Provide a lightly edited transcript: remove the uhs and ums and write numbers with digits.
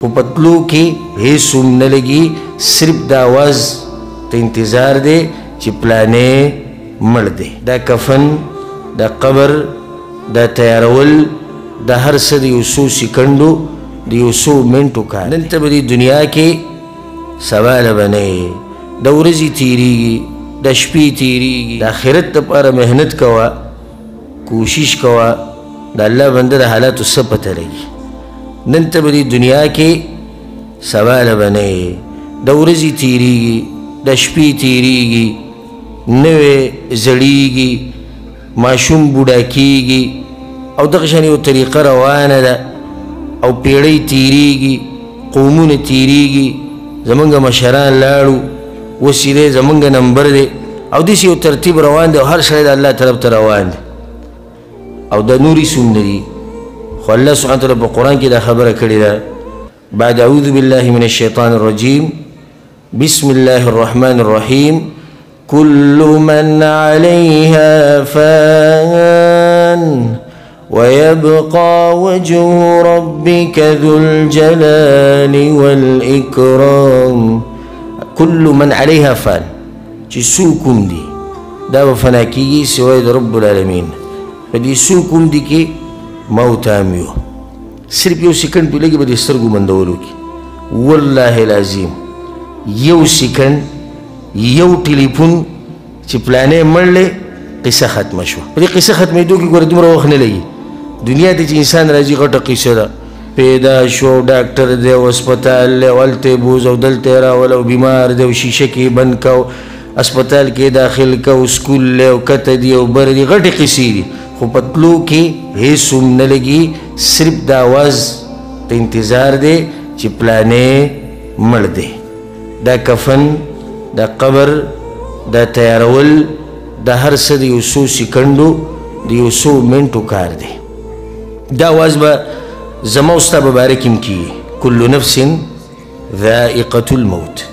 خو پتلو کې هیڅ هم نه لګي صرف د آواز ته انتظار دی چې پلانې مړ دی دا کفن دا قبر دا تیارول دا هر څه د یو څو سکندو د یو څو منټو کار دلته به دې دنیا کې سبا له به نه یې د ورځې تېرېږي د شپې تېرېږي د آخرت دپاره محنت کوه کوشش کوه د الله بنده د حالاتو څه پته لګي دلته به دې دنیا کې سبا له به نه یې د ورځې تېرېږي د شپې تېرېږي نوې زړېږي ماشوم بوډا کېږي او دغه شان یو طریقه روانه ده او پیړۍ تېرېږي قومونه تېرېږي زمونږ مشران لاړو اوس چې دی زمونږ نمبر دی او داسې یو ترتیب روان دی او هر سړی د الله طرف ته روان دی او دا نورې څومره دي خو الله سبحانه وتعالی په قرآن کې دا خبره کړې ده بعد اعوذ بالله من الشیطان الرجیم بسم الله الرحمن الرحیم كل من عليها فان ويبقى وجه ربك ذو الجلال والإكرام كل من عليها فان چې سوکم دي دا به فنا کېږي سوای د رب العالمین په دې سوکم دي کې موت هم یو صرف یو سکند پې لږې به د سترګو بندولو کې والله العظیم یو سکند یو ټلیفون چې پلانې مړلې قصه ختمه شوه په دې قصه ختمېدو کې ګوره دومره وخت نه لګي دنیا ته چې انسان راځي غټه قصه ده پیدا شو ډاکټر دی او هسپتال دی او هلته یې بوځ او دلته یې راول او بیمار دی او شیشه کې بند کو هسپتال کې داخل کو سکول دی او کته دی او بر دی غټې قصې دي خو په تلو کې هېڅ هم نه لګي صرف د آواز ته انتظار دی چې پلانې مړ دی دا کفن دا قبر دا تیارول دا هر څه د یو څو سکندو د یو څو منټو کار دی دا آواز به زما او ستا په باره کې هم کېږي کل نفس ذائقة الموت